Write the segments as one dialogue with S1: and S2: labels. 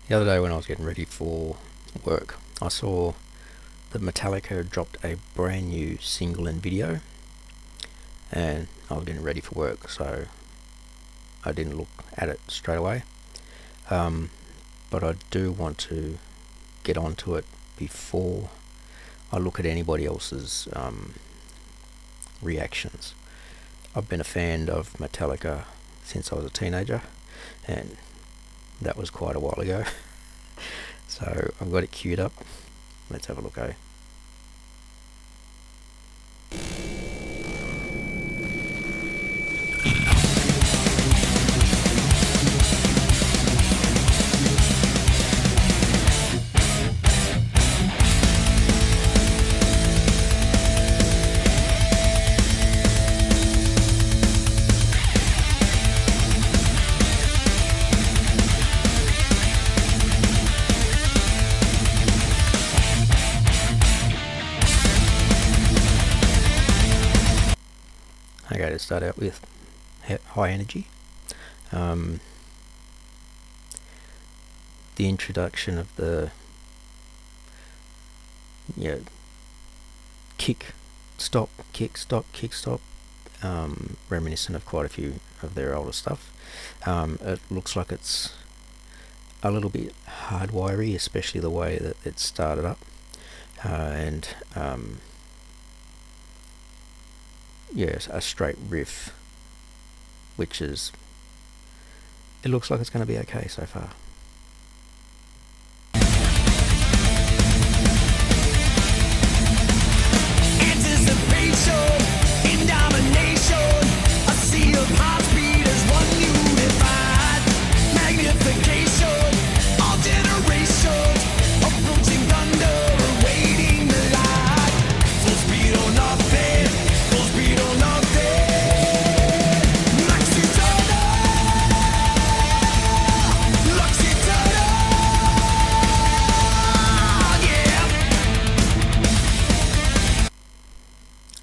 S1: The other day when I was getting ready for work, I saw that Metallica dropped a brand new single and video, and I was getting ready for work, so I didn't look at it straight away. But I do want to get onto it before I look at anybody else's reactions. I've been a fan of Metallica since I was a teenager, and that was quite a while ago. So I've got it queued up. Let's have a look, eh? Okay, to start out with high energy. The introduction of the kick stop, reminiscent of quite a few of their older stuff. It looks like it's a little bit hardwiry, especially the way that it started up, and a straight riff, which is, it looks like it's going to be okay so far.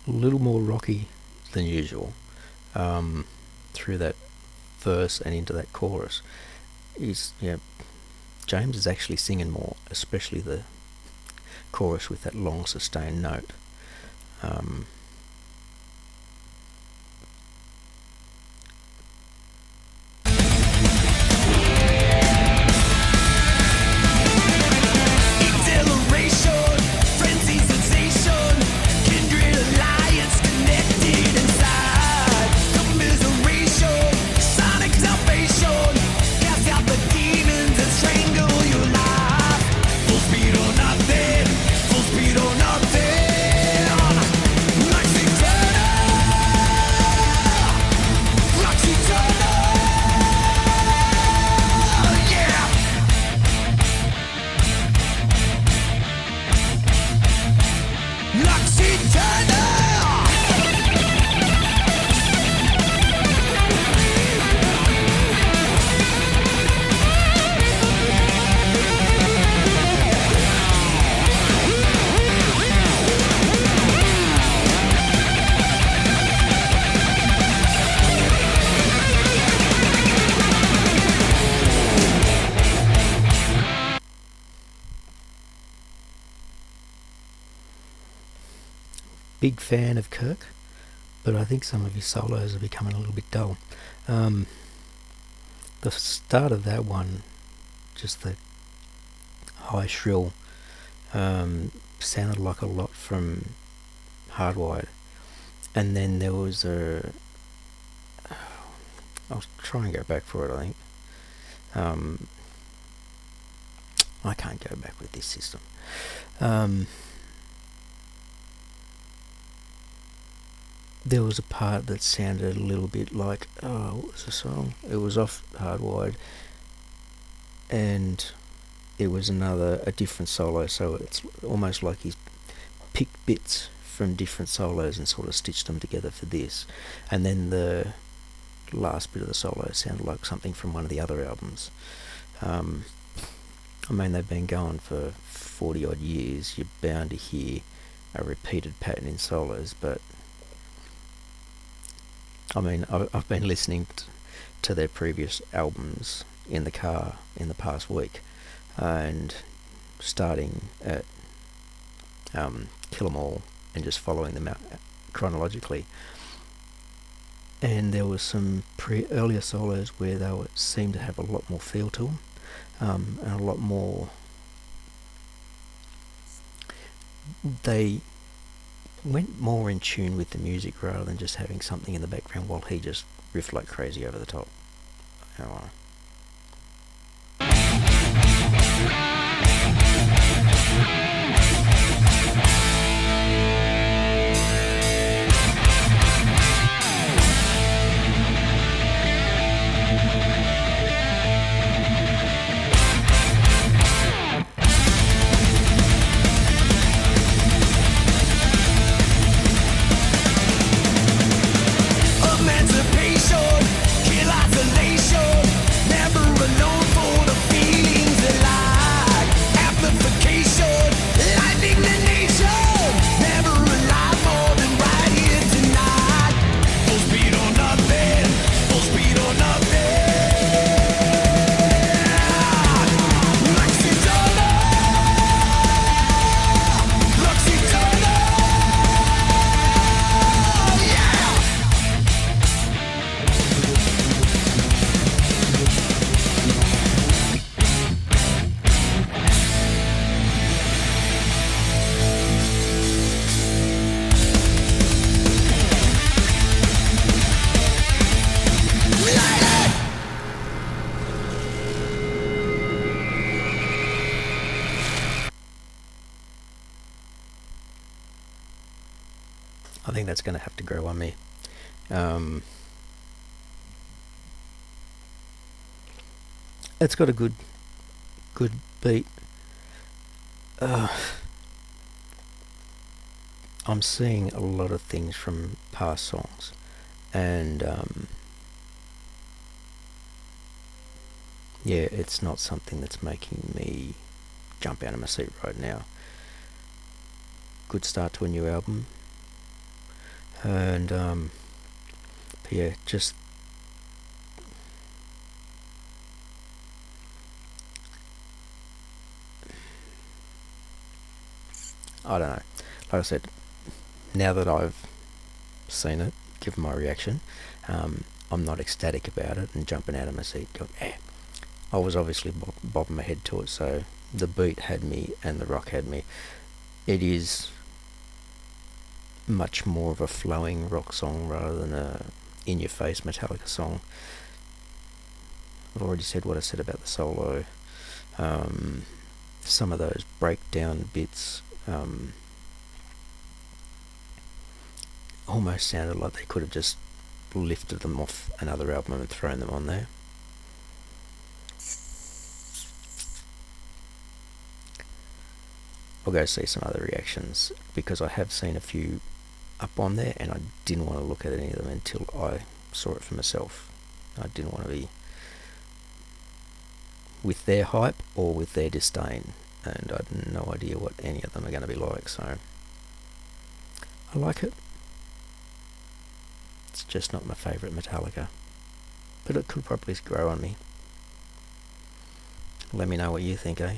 S1: A little more rocky than usual through that verse and into that chorus. James is actually singing more, especially the chorus with that long sustained note. Lux Aeterna! Big fan of Kirk, but I think some of his solos are becoming a little bit dull. The start of that one, just the high shrill, sounded like a lot from Hardwired, and then there was I'll try and go back for it, I think. I can't go back with this system. There was a part that sounded a little bit like, what was the song? It was off Hardwired, and it was a different solo, so it's almost like he's picked bits from different solos and sort of stitched them together for this. And then the last bit of the solo sounded like something from one of the other albums. I mean, they've been going for 40 odd years. You're bound to hear a repeated pattern in solos, but I mean, I've been listening to their previous albums in the car in the past week, and starting at Kill 'Em All and just following them out chronologically. And there was some earlier solos where they seemed to have a lot more feel to them, and a lot more. They went more in tune with the music rather than just having something in the background while he just riffed like crazy over the top. Oh, I think that's going to have to grow on me. It's got a good beat. I'm seeing a lot of things from past songs, and yeah, it's not something that's making me jump out of my seat right now. Good start to a new album, and but yeah, just I don't know. Like I said, now that I've seen it, given my reaction, I'm not ecstatic about it and jumping out of my seat going, eh. I was obviously bobbing my head to it, so the beat had me and the rock had me. It is much more of a flowing rock song rather than a in-your-face Metallica song. I've already said what I said about the solo. Some of those breakdown bits almost sounded like they could have just lifted them off another album and thrown them on there. I'll go see some other reactions because I have seen a few up on there and I didn't want to look at any of them until I saw it for myself. I didn't want to be with their hype or with their disdain, and I had no idea what any of them are going to be like, so I like it. It's just not my favourite Metallica, but it could probably grow on me. Let me know what you think, eh?